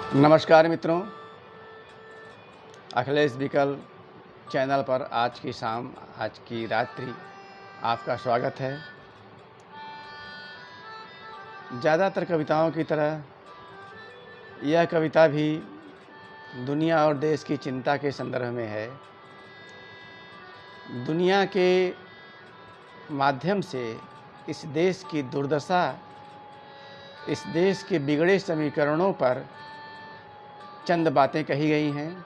नमस्कार मित्रों, अखिलेश विकल्प चैनल पर आज की शाम, आज की रात्रि आपका स्वागत है। ज़्यादातर कविताओं की तरह यह कविता भी दुनिया और देश की चिंता के संदर्भ में है। दुनिया के माध्यम से इस देश की दुर्दशा, इस देश के बिगड़े समीकरणों पर चंद बातें कही गई हैं।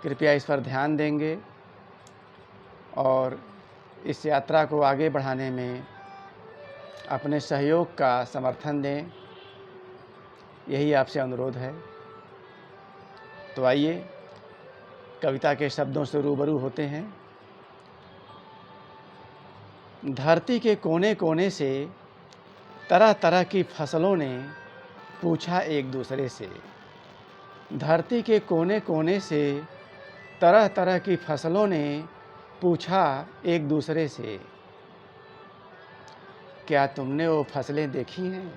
कृपया इस पर ध्यान देंगे और इस यात्रा को आगे बढ़ाने में अपने सहयोग का समर्थन दें, यही आपसे अनुरोध है। तो आइए कविता के शब्दों से रूबरू होते हैं। धरती के कोने कोने से तरह तरह की फसलों ने पूछा एक दूसरे से। धरती के कोने कोने से तरह तरह की फसलों ने पूछा एक दूसरे से, क्या तुमने वो फसलें देखी हैं?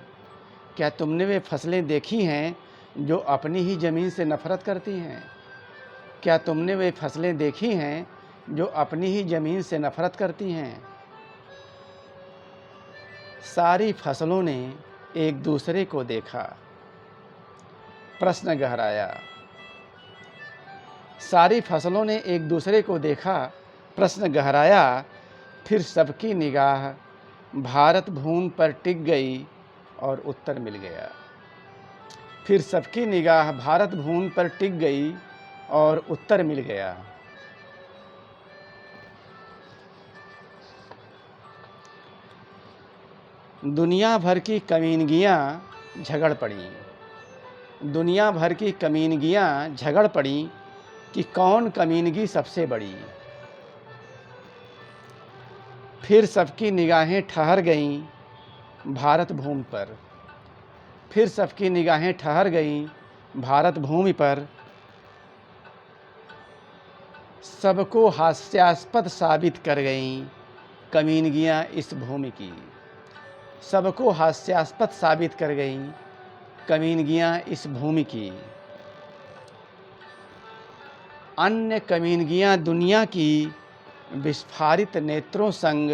क्या तुमने वे फसलें देखी हैं जो अपनी ही ज़मीन से नफ़रत करती हैं? क्या तुमने वे फसलें देखी हैं जो अपनी ही ज़मीन से नफ़रत करती हैं? सारी फसलों ने एक दूसरे को देखा, प्रश्न गहराया। सारी फसलों ने एक दूसरे को देखा, प्रश्न गहराया। फिर सबकी निगाह भारत भूमि पर टिक गई और उत्तर मिल गया। फिर सबकी निगाह भारत भूमि पर टिक गई और उत्तर मिल गया। दुनिया भर की कमीनगियाँ झगड़ पड़ी। दुनिया भर की कमीनगियाँ झगड़ पड़ी कि कौन कमीनगी सबसे बड़ी। फिर सबकी निगाहें ठहर गईं भारत भूमि पर। फिर सबकी निगाहें ठहर गईं भारत भूमि पर। सबको हास्यास्पद साबित कर गईं कमीनगियाँ इस भूमि की। सबको हास्यास्पद साबित कर गईं कमीनगियाँ इस भूमि की। अन्य कमीनगियाँ दुनिया की विस्फारित नेत्रों संग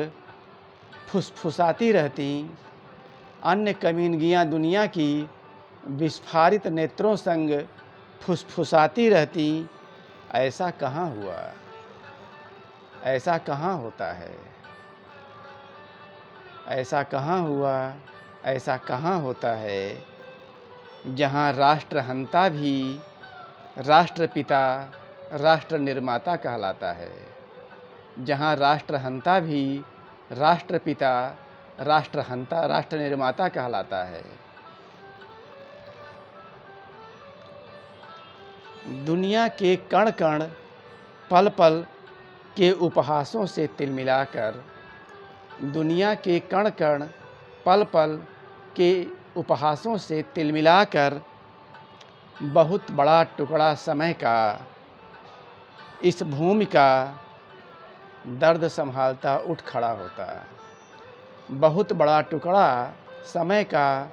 फुसफुसाती रहतीं। अन्य कमीनगियाँ दुनिया की विस्फारित नेत्रों संग फुसफुसाती रहतीं। ऐसा कहाँ हुआ? ऐसा कहाँ होता है? ऐसा कहाँ हुआ? ऐसा कहाँ होता है जहाँ राष्ट्रहंता भी राष्ट्रपिता, राष्ट्र निर्माता कहलाता है। जहाँ राष्ट्रहंता भी राष्ट्रपिता, राष्ट्रहंता, राष्ट्र निर्माता कहलाता है। दुनिया के कण कण पल पल के उपहासों से तिलमिलाकर, दुनिया के कण कण पल पल के उपहासों से तिलमिलाकर बहुत बड़ा टुकड़ा समय का, इस भूमि का दर्द संभालता उठ खड़ा होता। बहुत बड़ा टुकड़ा समय का,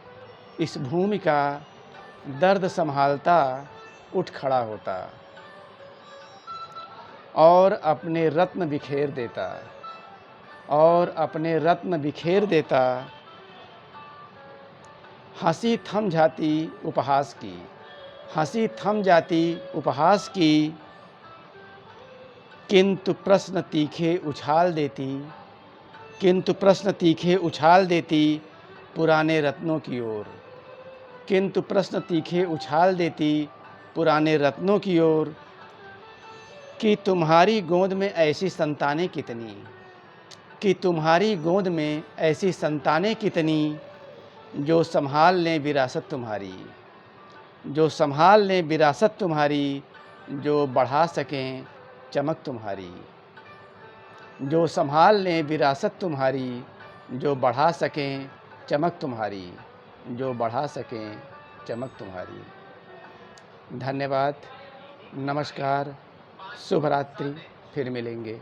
इस भूमि का दर्द संभालता उठ खड़ा होता और अपने रत्न बिखेर देता, और अपने रत्न बिखेर देता। हंसी थम जाती उपहास की, हंसी थम जाती उपहास की, किंतु प्रश्न तीखे उछाल देती, किंतु प्रश्न तीखे उछाल देती पुराने रत्नों की ओर। किंतु प्रश्न तीखे उछाल देती पुराने रत्नों की ओर। कि तुम्हारी गोद में ऐसी संतानें कितनी, कि तुम्हारी गोद में ऐसी संतानें कितनी, जो संभाल लें विरासत तुम्हारी, जो संभाल लें विरासत तुम्हारी, जो बढ़ा सकें चमक तुम्हारी, जो संभाल लें विरासत तुम्हारी, जो बढ़ा सकें चमक तुम्हारी, जो बढ़ा सकें चमक तुम्हारी। धन्यवाद, नमस्कार, शुभ रात्रि, फिर मिलेंगे।